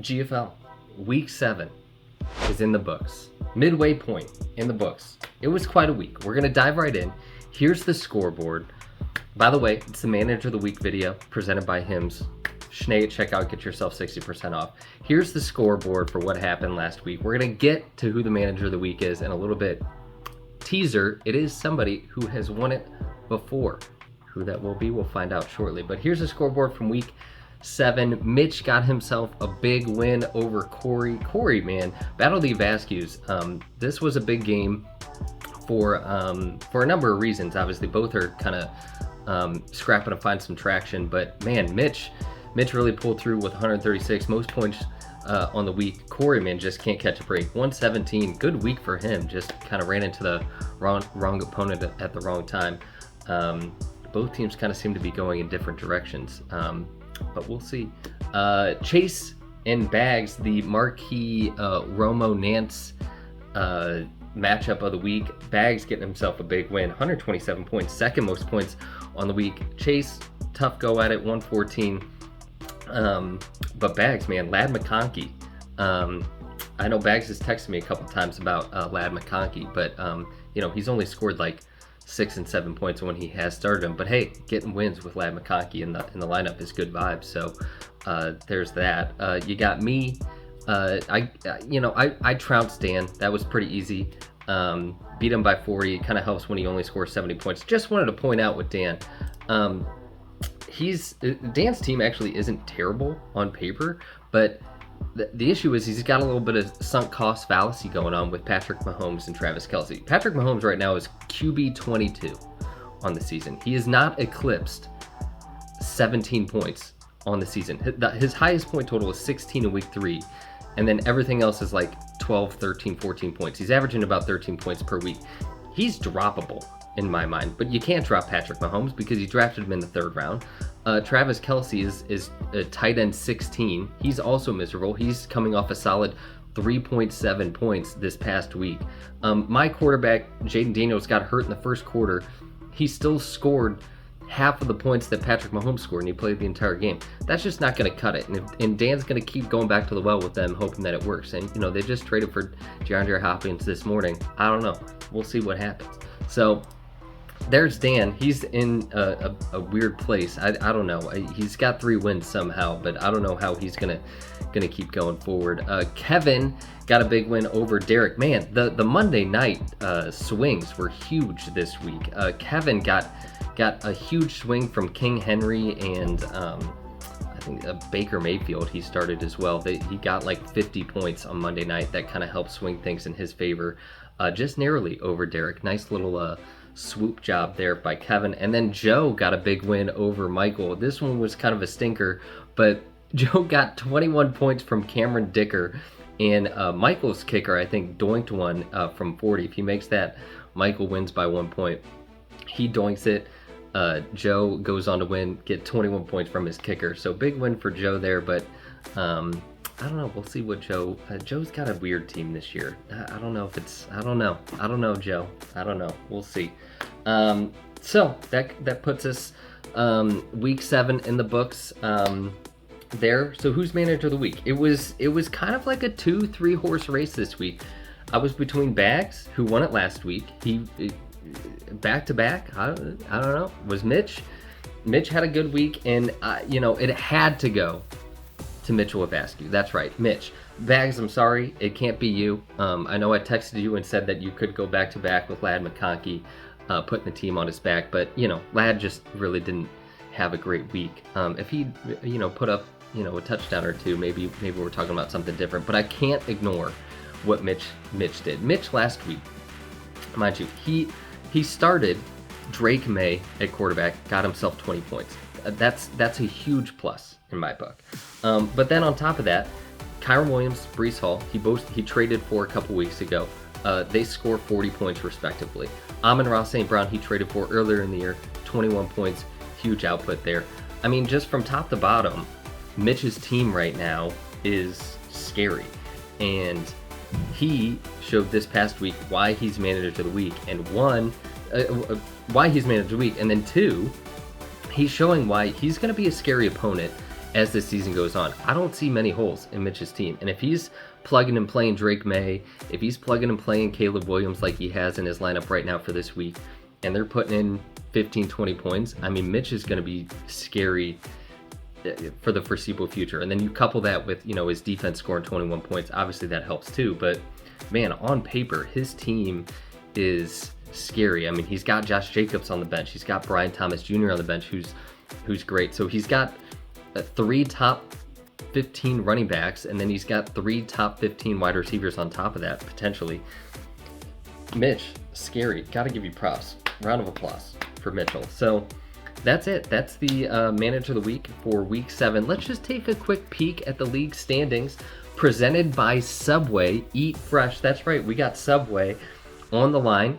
GFL Week 7 is in the books. Midway point in the books. It was quite a week. We're going to dive right in. Here's the scoreboard. By the way, it's the Manager of the Week video presented by Hims. Schnee at checkout, get yourself 60% off. Here's the scoreboard for what happened last week. We're going to get to who the Manager of the Week is in a little bit. Teaser, it is somebody who has won it before. Who that will be, we'll find out shortly. But here's the scoreboard from Week 7. Mitch got himself a big win over Corey. Corey, man, Battle of the Vasquez. This was a big game for a number of reasons. Obviously, both are kind of scrapping to find some traction. But man, Mitch really pulled through with 136, most points on the week. Corey, man, just can't catch a break. 117, good week for him. Just kind of ran into the wrong opponent at the wrong time. Both teams kind of seem to be going in different directions. But we'll see. Chase and Bags, the marquee Romo-Nance matchup of the week. Bags getting himself a big win, 127 points, second most points on the week. Chase, tough go at it, 114. But Bags, man, Ladd McConkey. I know Bags has texted me a couple times about Ladd McConkey, but he's only scored like 6 and 7 points when he has started him. But hey, getting wins with Ladd McConkey in the lineup is good vibes. So there's that. You got me. I trounced Dan. That was pretty easy. Beat him by 40. It kind of helps when he only scores 70 points. Just wanted to point out with Dan. Dan's team actually isn't terrible on paper, but the issue is he's got a little bit of sunk cost fallacy going on with Patrick Mahomes and Travis Kelce. Patrick Mahomes right now is QB 22 on the season. He has not eclipsed 17 points on the season. His highest point total is 16 in week 3, and then everything else is like 12, 13, 14 points. He's averaging about 13 points per week. He's droppable in my mind, but you can't drop Patrick Mahomes because you drafted him in the 3rd round. Travis Kelce is a tight end 16. He's also miserable. He's coming off a solid 3.7 points this past week. My quarterback, Jaden Daniels, got hurt in the first quarter. He still scored half of the points that Patrick Mahomes scored, and he played the entire game. That's just not going to cut it. And Dan's going to keep going back to the well with them, hoping that it works. And, they just traded for DeAndre Hopkins this morning. I don't know. We'll see what happens. So there's Dan. He's in a weird place. I don't know. He's got 3 wins somehow, but I don't know how he's gonna keep going forward. Kevin got a big win over Derek. Man, the Monday night swings were huge this week. Kevin got a huge swing from King Henry and I think Baker Mayfield. He started as well. He got like 50 points on Monday night. That kind of helped swing things in his favor, just narrowly over Derek. Nice little swoop job there by Kevin. And then Joe got a big win over Michael. This one was kind of a stinker, but Joe got 21 points from Cameron Dicker, and Michael's kicker, I think, doinked one from 40. If he makes that, Michael wins by 1 point. He doinks it. Joe goes on to win, get 21 points from his kicker. So big win for Joe there, but I don't know. We'll see what Joe's got a weird team this year. I don't know, Joe. I don't know. We'll see. So that puts us week 7 in the books there. So who's Manager of the Week? It was kind of like a 2-3 horse race this week. I was between Bags, who won it last week. He back to back. I don't know. Was Mitch? Mitch had a good week, and it had to go to Mitchell Vasquez. That's right, Mitch. Bags, I'm sorry, it can't be you. I know I texted you and said that you could go back to back with Ladd McConkey, putting the team on his back, but Ladd just really didn't have a great week. If he put up a touchdown or two, maybe we're talking about something different. But I can't ignore what Mitch did. Mitch last week, mind you, he started Drake May at quarterback, got himself 20 points. That's a huge plus in my book. But then on top of that, Kyron Williams, Breece Hall, he traded for a couple weeks ago. They score 40 points respectively. Amon-Ra St. Brown, he traded for earlier in the year, 21 points, huge output there. I mean, just from top to bottom, Mitch's team right now is scary. And he showed this past week why he's Manager of the Week, and why he's Manager of the Week, and then 2, he's showing why he's going to be a scary opponent as the season goes on. I don't see many holes in Mitch's team. And if he's plugging and playing Drake May, if he's plugging and playing Caleb Williams like he has in his lineup right now for this week, and they're putting in 15, 20 points, I mean, Mitch is going to be scary for the foreseeable future. And then you couple that with, his defense scoring 21 points. Obviously that helps too. But man, on paper, his team is scary. I mean, he's got Josh Jacobs on the bench. He's got Brian Thomas Jr. on the bench, who's great. So he's got 3 top 15 running backs, and then he's got 3 top 15 wide receivers on top of that, potentially. Mitch, scary. Got to give you props. Round of applause for Mitchell. So that's it. That's the Manager of the Week for Week 7. Let's just take a quick peek at the league standings presented by Subway. Eat fresh. That's right. We got Subway on the line.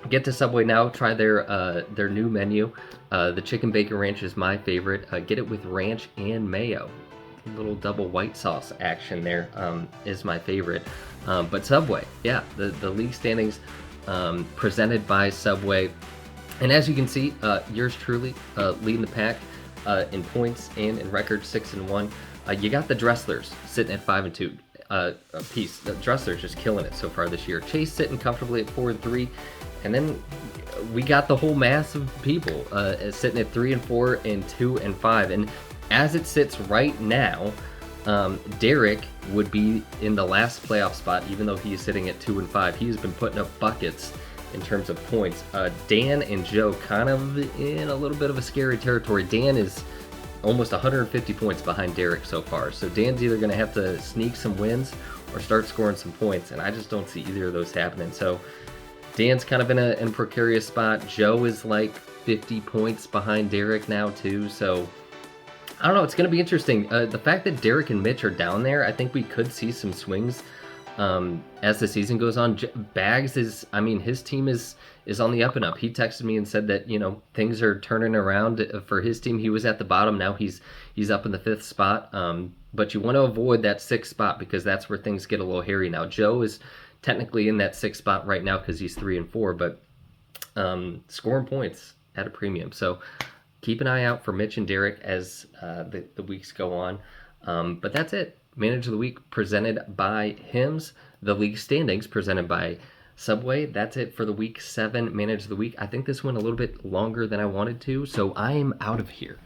Get to Subway now. Try their new menu. The chicken bacon ranch is my favorite. Get it with ranch and mayo. A little double white sauce action there is my favorite. But Subway, yeah, the league standings presented by Subway. And as you can see, yours truly leading the pack in points and in record 6-1. You got the Dresslers sitting at 5-2 apiece. The Dresslers just killing it so far this year. Chase sitting comfortably at 4-3, and then we got the whole mass of people sitting at 3-4 and 2-5. And as it sits right now, Derek would be in the last playoff spot, even though he's sitting at 2-5. He has been putting up buckets in terms of points. Dan and Joe kind of in a little bit of a scary territory. Dan is almost 150 points behind Derek so far. So Dan's either going to have to sneak some wins or start scoring some points, and I just don't see either of those happening. So Dan's kind of in a precarious spot. Joe is like 50 points behind Derek now too. So I don't know. It's going to be interesting. The fact that Derek and Mitch are down there, I think we could see some swings as the season goes on. Bags his team is on the up and up. He texted me and said that, things are turning around for his team. He was at the bottom. Now he's up in the 5th spot. But you want to avoid that 6th spot because that's where things get a little hairy now. Joe is technically in that 6th spot right now because he's 3-4, but scoring points at a premium. So keep an eye out for Mitch and Derek as the weeks go on. But that's it. Manager of the Week presented by Hims. The league standings presented by Subway. That's it for the Week 7 Manager of the Week. I think this went a little bit longer than I wanted to, so I am out of here.